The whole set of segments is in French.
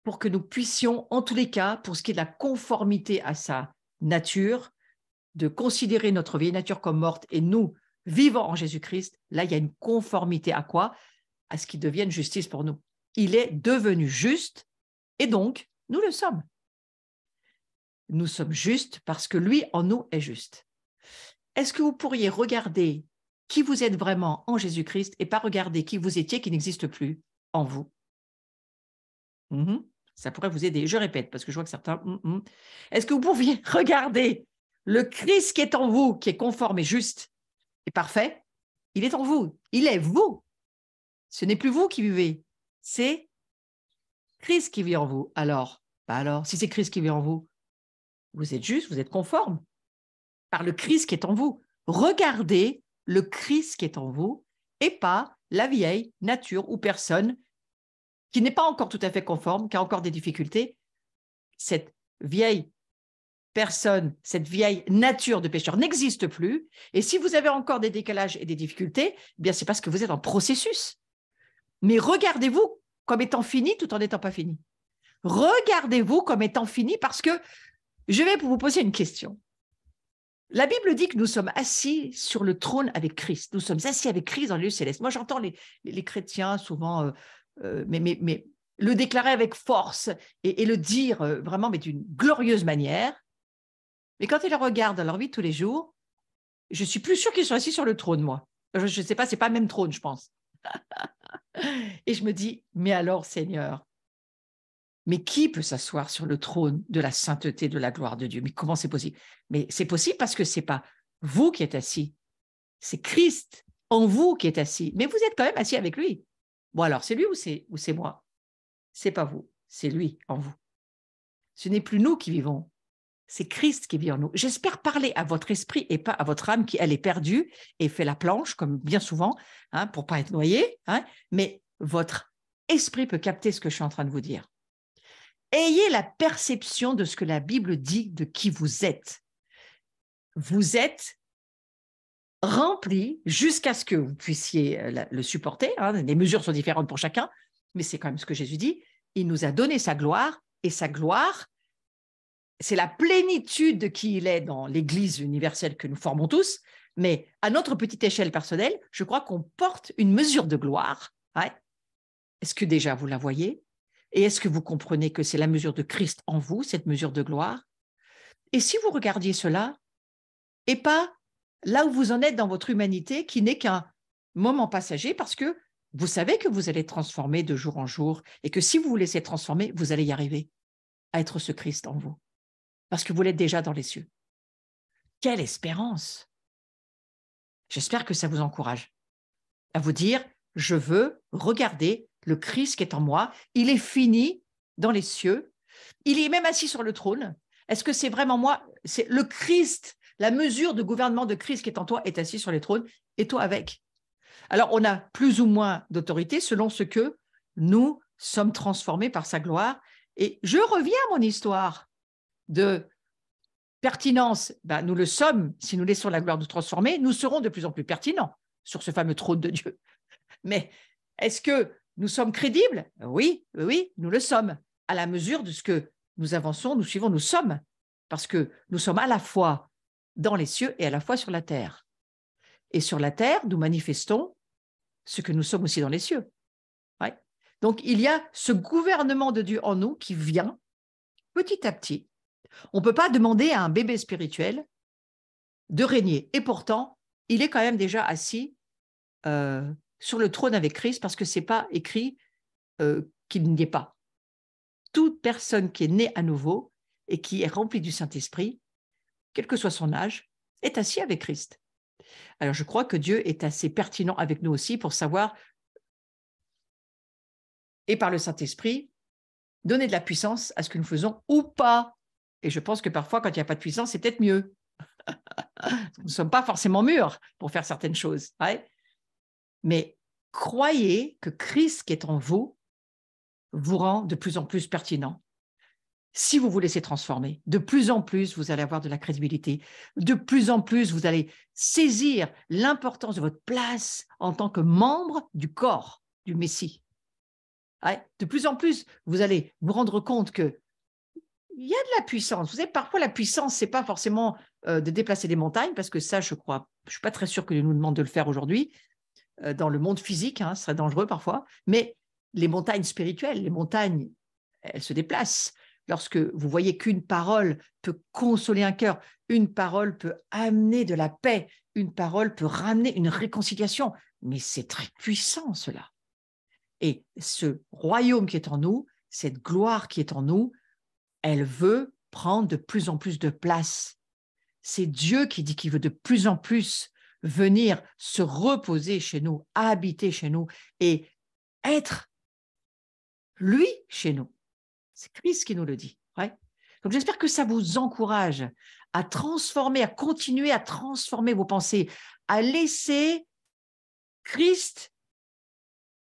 pour que nous puissions, en tous les cas, pour ce qui est de la conformité à sa nature, de considérer notre vieille nature comme morte et nous vivant en Jésus-Christ, là, il y a une conformité à quoi? À ce qui devienne justice pour nous. Il est devenu juste et donc, nous le sommes. Nous sommes justes parce que lui, en nous, est juste. Est-ce que vous pourriez regarder qui vous êtes vraiment en Jésus-Christ et pas regarder qui vous étiez qui n'existe plus en vous? Ça pourrait vous aider. Je répète parce que je vois que certains... Est-ce que vous pourriez regarder le Christ qui est en vous, qui est conforme et juste et parfait? Il est en vous. Il est vous. Ce n'est plus vous qui vivez. C'est Christ qui vit en vous. Alors, si c'est Christ qui vit en vous, vous êtes juste, vous êtes conforme par le Christ qui est en vous. Regardez le Christ qui est en vous et pas la vieille nature ou personne qui n'est pas encore tout à fait conforme, qui a encore des difficultés. Cette vieille personne, cette vieille nature de pécheur n'existe plus. Et si vous avez encore des décalages et des difficultés, eh bien c'est parce que vous êtes en processus. Mais regardez-vous comme étant fini tout en n'étant pas fini. Regardez-vous comme étant fini parce que je vais vous poser une question. La Bible dit que nous sommes assis sur le trône avec Christ. Nous sommes assis avec Christ dans les lieux célestes. Moi, j'entends les chrétiens souvent, mais le déclarer avec force et le dire vraiment, mais d'une glorieuse manière. Mais quand ils le regardent dans leur vie de tous les jours, je suis plus sûre qu'ils sont assis sur le trône, moi. Je ne sais pas, c'est pas le même trône, je pense. Et je me dis, mais alors, Seigneur, mais qui peut s'asseoir sur le trône de la sainteté, de la gloire de Dieu? Mais comment c'est possible? Mais c'est possible parce que ce n'est pas vous qui êtes assis, c'est Christ en vous qui est assis. Mais vous êtes quand même assis avec lui. Bon, alors, c'est lui ou c'est moi? Ce n'est pas vous, c'est lui en vous. Ce n'est plus nous qui vivons, c'est Christ qui vit en nous. J'espère parler à votre esprit et pas à votre âme qui, elle, est perdue et fait la planche, comme bien souvent, pour ne pas être noyée. Mais votre esprit peut capter ce que je suis en train de vous dire. Ayez la perception de ce que la Bible dit de qui vous êtes. Vous êtes rempli jusqu'à ce que vous puissiez le supporter. Les mesures sont différentes pour chacun, mais c'est quand même ce que Jésus dit. Il nous a donné sa gloire, et sa gloire, c'est la plénitude de qui il est dans l'Église universelle que nous formons tous, mais à notre petite échelle personnelle, je crois qu'on porte une mesure de gloire. Est-ce que déjà vous la voyez? Et est-ce que vous comprenez que c'est la mesure de Christ en vous, cette mesure de gloire? Et si vous regardiez cela, et pas là où vous en êtes dans votre humanité, qui n'est qu'un moment passager, parce que vous savez que vous allez être transformé de jour en jour, et que si vous vous laissez transformer, vous allez y arriver à être ce Christ en vous, parce que vous l'êtes déjà dans les cieux. Quelle espérance! J'espère que ça vous encourage à vous dire, je veux regarder le Christ qui est en moi, il est fini dans les cieux, il est même assis sur le trône. Est-ce que c'est vraiment moi? C'est le Christ, la mesure de gouvernement de Christ qui est en toi est assis sur les trônes, et toi avec. Alors, on a plus ou moins d'autorité selon ce que nous sommes transformés par sa gloire. Et je reviens à mon histoire de pertinence. Nous le sommes, si nous laissons la gloire nous transformer, nous serons de plus en plus pertinents sur ce fameux trône de Dieu. Mais est-ce que nous sommes crédibles? Oui, nous le sommes, à la mesure de ce que nous avançons, nous suivons, nous sommes, parce que nous sommes à la fois dans les cieux et à la fois sur la terre. Et sur la terre, nous manifestons ce que nous sommes aussi dans les cieux. Donc, il y a ce gouvernement de Dieu en nous qui vient petit à petit. On ne peut pas demander à un bébé spirituel de régner. Et pourtant, il est quand même déjà assis sur le trône avec Christ, parce que ce n'est pas écrit qu'il n'y est pas. Toute personne qui est née à nouveau et qui est remplie du Saint-Esprit, quel que soit son âge, est assis avec Christ. Alors, je crois que Dieu est assez pertinent avec nous aussi pour savoir, et par le Saint-Esprit, donner de la puissance à ce que nous faisons ou pas. Et je pense que parfois, quand il n'y a pas de puissance, c'est peut-être mieux. Nous ne sommes pas forcément mûrs pour faire certaines choses. Mais croyez que Christ qui est en vous rend de plus en plus pertinent. Si vous vous laissez transformer, de plus en plus, vous allez avoir de la crédibilité. De plus en plus, vous allez saisir l'importance de votre place en tant que membre du corps du Messie. Ouais, de plus en plus, vous allez vous rendre compte que il y a de la puissance. Vous savez, parfois, la puissance, ce n'est pas forcément de déplacer des montagnes, parce que ça, je crois, je ne suis pas très sûre que nous demande de le faire aujourd'hui. Dans le monde physique, ce serait dangereux parfois, mais les montagnes spirituelles, les montagnes, elles se déplacent. Lorsque vous voyez qu'une parole peut consoler un cœur, une parole peut amener de la paix, une parole peut ramener une réconciliation, mais c'est très puissant cela. Et ce royaume qui est en nous, cette gloire qui est en nous, elle veut prendre de plus en plus de place. C'est Dieu qui dit qu'il veut de plus en plus venir se reposer chez nous, habiter chez nous et être lui chez nous. C'est Christ qui nous le dit. Ouais. Donc j'espère que ça vous encourage à transformer, à continuer à transformer vos pensées, à laisser Christ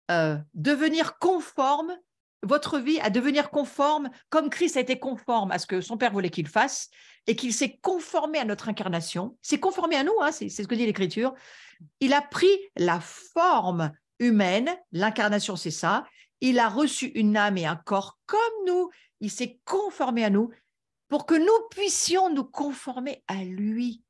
devenir conforme, votre vie à devenir conforme, comme Christ a été conforme à ce que son Père voulait qu'il fasse, et qu'il s'est conformé à notre incarnation, s'est conformé à nous, c'est ce que dit l'Écriture. Il a pris la forme humaine, l'incarnation c'est ça, il a reçu une âme et un corps comme nous, il s'est conformé à nous pour que nous puissions nous conformer à lui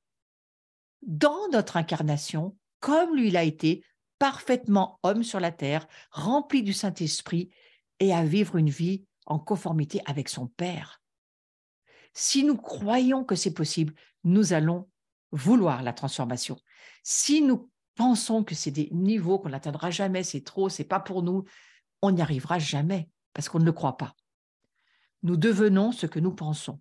dans notre incarnation, comme lui l'a été, parfaitement homme sur la terre, rempli du Saint-Esprit et à vivre une vie en conformité avec son Père. Si nous croyons que c'est possible, nous allons vouloir la transformation. Si nous pensons que c'est des niveaux qu'on n'atteindra jamais, c'est trop, c'est pas pour nous, on n'y arrivera jamais parce qu'on ne le croit pas. Nous devenons ce que nous pensons.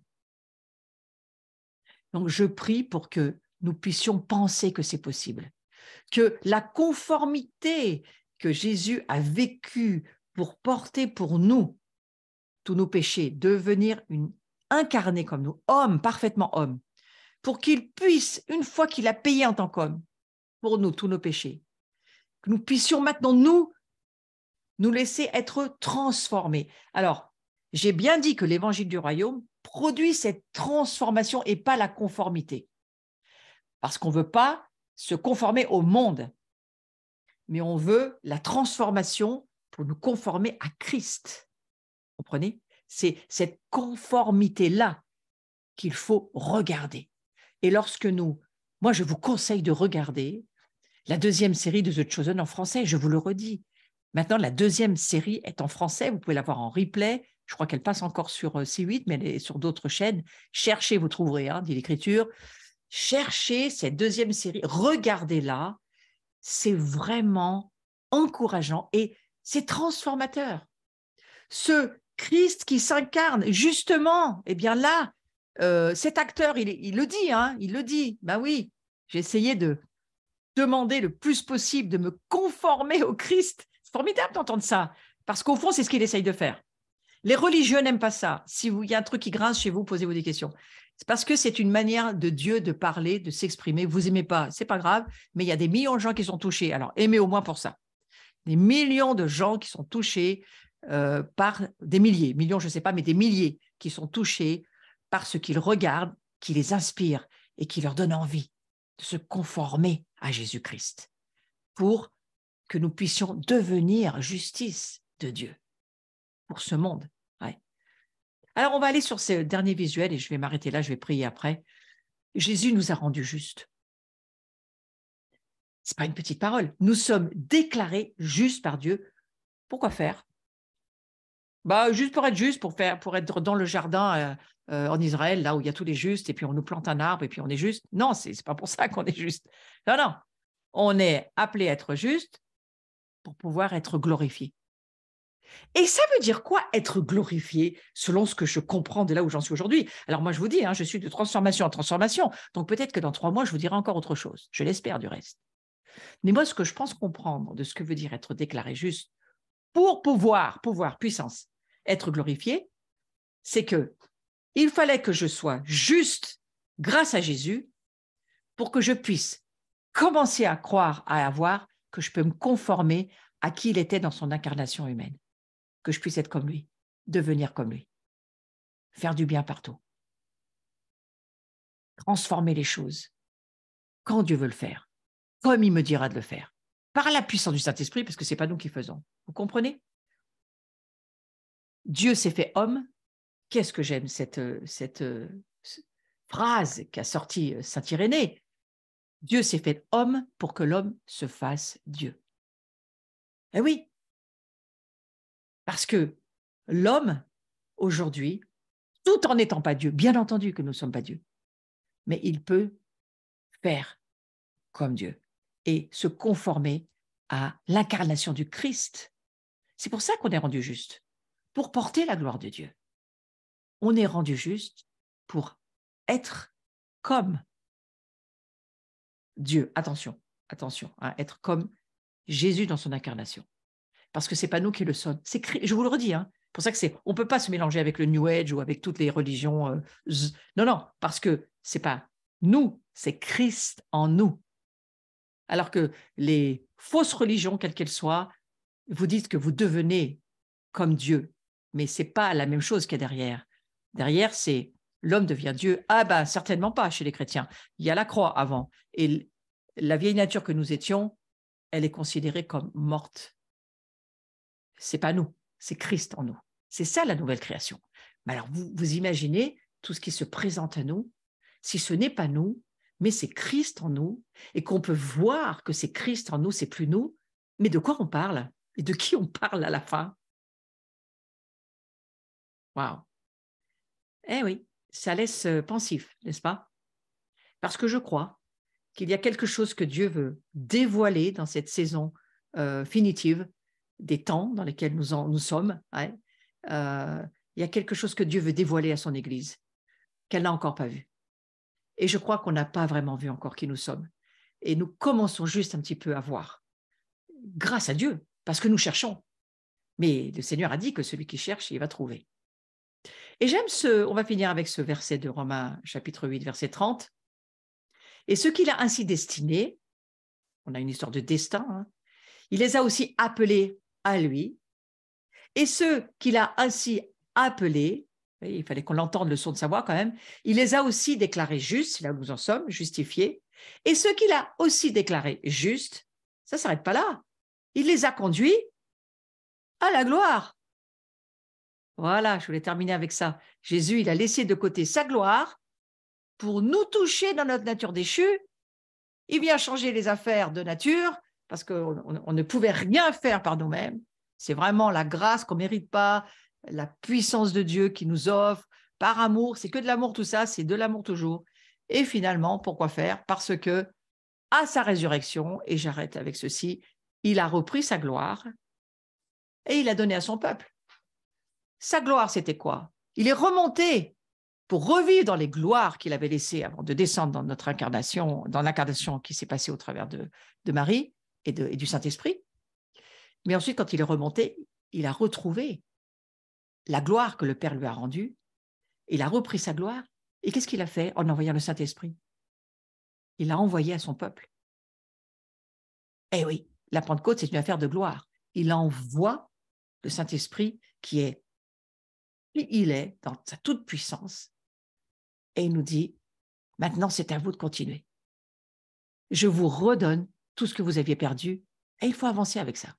Donc, je prie pour que nous puissions penser que c'est possible, que la conformité que Jésus a vécue pour porter pour nous tous nos péchés, devenir incarné comme nous, homme, parfaitement homme, pour qu'il puisse, une fois qu'il a payé en tant qu'homme, pour nous, tous nos péchés, que nous puissions maintenant, nous laisser être transformés. Alors, j'ai bien dit que l'évangile du royaume produit cette transformation et pas la conformité. Parce qu'on ne veut pas se conformer au monde, mais on veut la transformation pour nous conformer à Christ. Vous comprenez? C'est cette conformité-là qu'il faut regarder. Et lorsque moi je vous conseille de regarder la deuxième série de The Chosen en français, je vous le redis. Maintenant, la deuxième série est en français, vous pouvez la voir en replay, je crois qu'elle passe encore sur C8, mais elle est sur d'autres chaînes. Cherchez, vous trouverez, dit l'Écriture. Cherchez cette deuxième série, regardez-la, c'est vraiment encourageant et c'est transformateur. Ce Christ qui s'incarne, justement, eh bien là, cet acteur, il le dit, il le dit. Ben oui, j'ai essayé de demander le plus possible de me conformer au Christ. C'est formidable d'entendre ça, parce qu'au fond, c'est ce qu'il essaye de faire. Les religieux n'aiment pas ça. Si il y a un truc qui grince chez vous, posez-vous des questions. C'est parce que c'est une manière de Dieu de parler, de s'exprimer. Vous n'aimez pas, c'est pas grave, mais il y a des millions de gens qui sont touchés. Alors, aimez au moins pour ça. Des millions de gens qui sont touchés par des millions, je ne sais pas, mais des milliers qui sont touchés par ce qu'ils regardent, qui les inspire et qui leur donne envie de se conformer à Jésus-Christ pour que nous puissions devenir justice de Dieu pour ce monde. Ouais. Alors, on va aller sur ce dernier visuel et je vais m'arrêter là, je vais prier après. Jésus nous a rendus justes. Ce n'est pas une petite parole. Nous sommes déclarés justes par Dieu. Pourquoi faire? Juste pour être juste, pour être dans le jardin en Israël, là où il y a tous les justes, et puis on nous plante un arbre, et puis on est juste. Non, ce n'est pas pour ça qu'on est juste. Non, non. On est appelé à être juste pour pouvoir être glorifié. Et ça veut dire quoi, être glorifié, selon ce que je comprends de là où j'en suis aujourd'hui? Alors moi, je vous dis, je suis de transformation en transformation, donc peut-être que dans 3 mois, je vous dirai encore autre chose. Je l'espère du reste. Mais moi, ce que je pense comprendre de ce que veut dire être déclaré juste pour pouvoir, puissance, être glorifié, c'est que il fallait que je sois juste grâce à Jésus pour que je puisse commencer à croire, à avoir, que je peux me conformer à qui il était dans son incarnation humaine, que je puisse être comme lui, devenir comme lui, faire du bien partout, transformer les choses quand Dieu veut le faire, comme il me dira de le faire, par la puissance du Saint-Esprit, parce que ce n'est pas nous qui faisons. Vous comprenez? Dieu s'est fait homme. Qu'est-ce que j'aime cette phrase qu'a sorti saint Irénée. Dieu s'est fait homme pour que l'homme se fasse Dieu. Eh oui, parce que l'homme, aujourd'hui, tout en n'étant pas Dieu, bien entendu que nous ne sommes pas Dieu, mais il peut faire comme Dieu et se conformer à l'incarnation du Christ. C'est pour ça qu'on est rendu juste, pour porter la gloire de Dieu. On est rendu juste pour être comme Dieu. Attention, hein, être comme Jésus dans son incarnation. Parce que ce n'est pas nous qui le sommes. Je vous le redis, hein, c'est pour ça que on ne peut pas se mélanger avec le New Age ou avec toutes les religions. Non, parce que ce n'est pas nous, c'est Christ en nous. Alors que les fausses religions, quelles qu'elles soient, vous dites que vous devenez comme Dieu. Mais ce n'est pas la même chose qu'il y a derrière. Derrière, c'est l'homme devient Dieu. Ah ben, certainement pas chez les chrétiens. Il y a la croix avant. Et la vieille nature que nous étions, elle est considérée comme morte. Ce n'est pas nous, c'est Christ en nous. C'est ça la nouvelle création. Mais alors, vous imaginez tout ce qui se présente à nous, si ce n'est pas nous, mais c'est Christ en nous, et qu'on peut voir que c'est Christ en nous, c'est plus nous, mais de quoi on parle? Et de qui on parle à la fin? Waouh! Eh oui, ça laisse pensif, n'est-ce pas? Parce que je crois qu'il y a quelque chose que Dieu veut dévoiler dans cette saison finitive des temps dans lesquels nous sommes. Ouais. Il y a quelque chose que Dieu veut dévoiler à son Église, qu'elle n'a encore pas vu. Et je crois qu'on n'a pas vraiment vu encore qui nous sommes. Et nous commençons juste un petit peu à voir, grâce à Dieu, parce que nous cherchons. Mais le Seigneur a dit que celui qui cherche, il va trouver. Et j'aime on va finir avec ce verset de Romains chapitre 8, verset 30. Et ceux qu'il a ainsi destinés, on a une histoire de destin, hein, il les a aussi appelés à lui. Et ceux qu'il a ainsi appelés, il fallait qu'on l'entende le son de sa voix quand même, il les a aussi déclarés justes, là où nous en sommes, justifiés. Et ceux qu'il a aussi déclarés justes, ça ne s'arrête pas là. Il les a conduits à la gloire. Voilà, je voulais terminer avec ça. Jésus, il a laissé de côté sa gloire pour nous toucher dans notre nature déchue. Il vient changer les affaires de nature parce qu'on ne pouvait rien faire par nous-mêmes. C'est vraiment la grâce qu'on ne mérite pas, la puissance de Dieu qui nous offre par amour. C'est que de l'amour tout ça, c'est de l'amour toujours. Et finalement, pourquoi faire? Parce que à sa résurrection, et j'arrête avec ceci, il a repris sa gloire et il a donné à son peuple. Sa gloire, c'était quoi? Il est remonté pour revivre dans les gloires qu'il avait laissées avant de descendre dans notre incarnation, dans l'incarnation qui s'est passée au travers de Marie et du Saint-Esprit. Mais ensuite, quand il est remonté, il a retrouvé la gloire que le Père lui a rendue. Il a repris sa gloire. Et qu'est-ce qu'il a fait en envoyant le Saint-Esprit? Il l'a envoyé à son peuple. Eh oui, la Pentecôte, c'est une affaire de gloire. Il envoie le Saint-Esprit qui est dans sa toute puissance. Et il nous dit, maintenant, c'est à vous de continuer. Je vous redonne tout ce que vous aviez perdu et il faut avancer avec ça.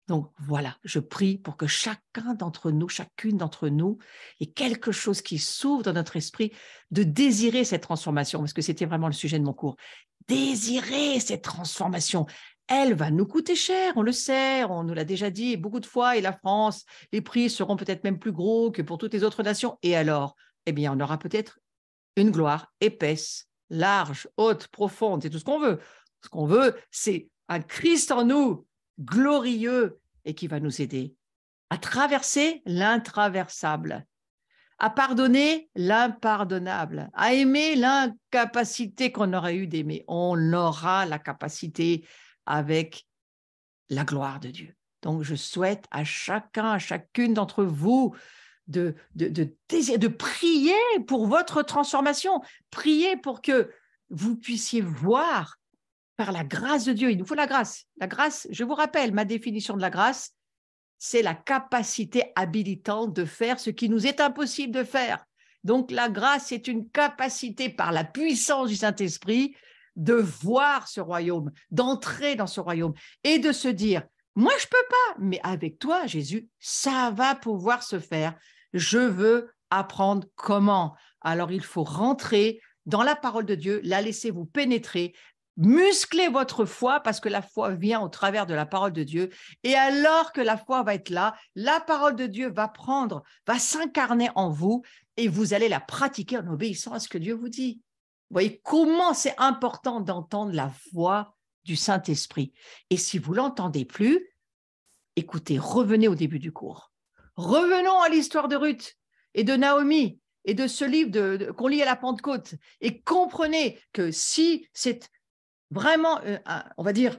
Donc voilà, je prie pour que chacun d'entre nous, chacune d'entre nous, ait quelque chose qui s'ouvre dans notre esprit de désirer cette transformation, parce que c'était vraiment le sujet de mon cours. Désirer cette transformation. Elle va nous coûter cher, on le sait, on nous l'a déjà dit beaucoup de fois, et la France, les prix seront peut-être même plus gros que pour toutes les autres nations. Et alors, eh bien, on aura peut-être une gloire épaisse, large, haute, profonde, c'est tout ce qu'on veut. Ce qu'on veut, c'est un Christ en nous, glorieux, et qui va nous aider à traverser l'intraversable, à pardonner l'impardonnable, à aimer l'incapacité qu'on aurait eu d'aimer. On aura la capacité avec la gloire de Dieu. Donc, je souhaite à chacun, à chacune d'entre vous de prier pour votre transformation, prier pour que vous puissiez voir par la grâce de Dieu. Il nous faut la grâce. La grâce, je vous rappelle, ma définition de la grâce, c'est la capacité habilitante de faire ce qui nous est impossible de faire. Donc, la grâce, c'est une capacité par la puissance du Saint-Esprit de voir ce royaume, d'entrer dans ce royaume et de se dire, Moi, je ne peux pas, mais avec toi, Jésus, ça va pouvoir se faire. Je veux apprendre comment. Alors, il faut rentrer dans la parole de Dieu, la laisser vous pénétrer, muscler votre foi parce que la foi vient au travers de la parole de Dieu. Et alors que la foi va être là, la parole de Dieu va s'incarner en vous et vous allez la pratiquer en obéissant à ce que Dieu vous dit. Vous voyez comment c'est important d'entendre la voix du Saint-Esprit. Et si vous l'entendez plus, écoutez, revenez au début du cours. Revenons à l'histoire de Ruth et de Naomi et de ce livre qu'on lit à la Pentecôte et comprenez que si c'est vraiment, on va dire,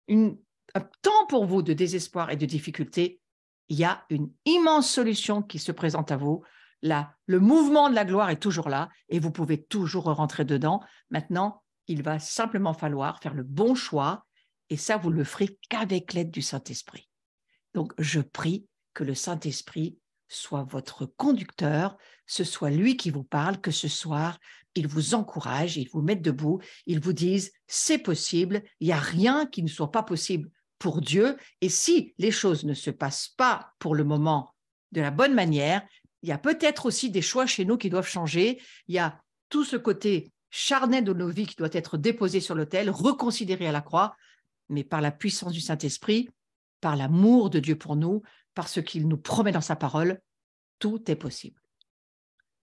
un temps pour vous de désespoir et de difficulté, il y a une immense solution qui se présente à vous. Là, le mouvement de la gloire est toujours là et vous pouvez toujours rentrer dedans. Maintenant, il va simplement falloir faire le bon choix et ça, vous le ferez qu'avec l'aide du Saint-Esprit. Donc, je prie que le Saint-Esprit soit votre conducteur, ce soit lui qui vous parle, que ce soir, il vous encourage, il vous mette debout, il vous dise, c'est possible, il n'y a rien qui ne soit pas possible pour Dieu. Et si les choses ne se passent pas pour le moment de la bonne manière, il y a peut-être aussi des choix chez nous qui doivent changer. Il y a tout ce côté charnel de nos vies qui doit être déposé sur l'autel, reconsidéré à la croix, mais par la puissance du Saint-Esprit, par l'amour de Dieu pour nous, par ce qu'il nous promet dans sa parole, tout est possible.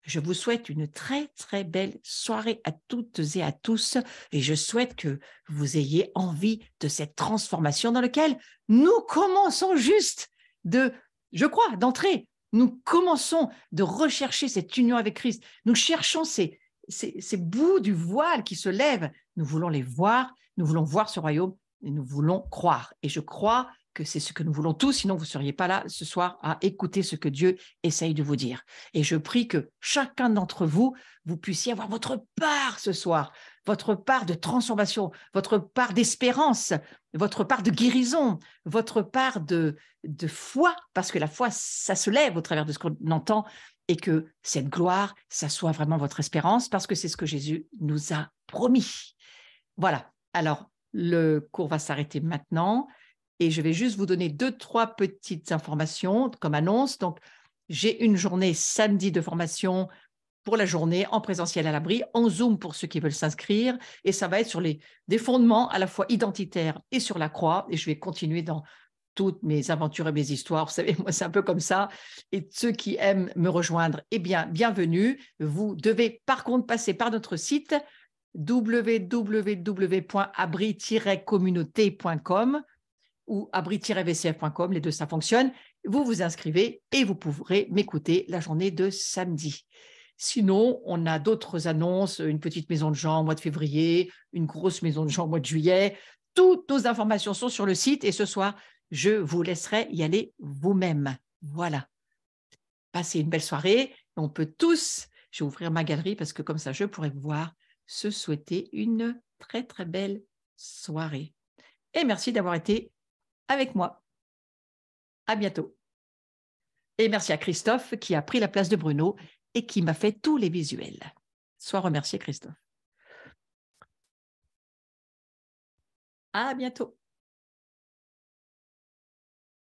Je vous souhaite une très, très belle soirée à toutes et à tous et je souhaite que vous ayez envie de cette transformation dans laquelle nous commençons juste je crois, d'entrer. Nous commençons de rechercher cette union avec Christ. Nous cherchons ces bouts du voile qui se lèvent. Nous voulons les voir, nous voulons voir ce royaume et nous voulons croire. Et je crois que c'est ce que nous voulons tous, sinon vous ne seriez pas là ce soir à écouter ce que Dieu essaye de vous dire. Et je prie que chacun d'entre vous, vous puissiez avoir votre part ce soir, votre part de transformation, votre part d'espérance, votre part de guérison, votre part de foi, parce que la foi, ça se lève au travers de ce qu'on entend, et que cette gloire, ça soit vraiment votre espérance, parce que c'est ce que Jésus nous a promis. Voilà, alors le cours va s'arrêter maintenant. Et je vais juste vous donner 2-3 petites informations comme annonce. Donc, j'ai une journée samedi de formation pour la journée en présentiel à l'abri, en Zoom pour ceux qui veulent s'inscrire. Et ça va être sur des fondements à la fois identitaires et sur la croix. Et je vais continuer dans toutes mes aventures et mes histoires. Vous savez, moi, c'est un peu comme ça. Et ceux qui aiment me rejoindre, eh bien, bienvenue. Vous devez par contre passer par notre site www.abri-communauté.com ou abri-vcf.com, les deux, ça fonctionne. Vous vous inscrivez et vous pourrez m'écouter la journée de samedi. Sinon, on a d'autres annonces, une petite maison de gens au mois de février, une grosse maison de gens au mois de juillet. Toutes nos informations sont sur le site et ce soir, je vous laisserai y aller vous-même. Voilà. Passez une belle soirée. On peut tous, je vais ouvrir ma galerie parce que comme ça, je pourrai vous voir, se souhaiter une très, très belle soirée. Et merci d'avoir été avec moi. À bientôt. Et merci à Christophe qui a pris la place de Bruno et qui m'a fait tous les visuels. Sois remercié, Christophe. À bientôt.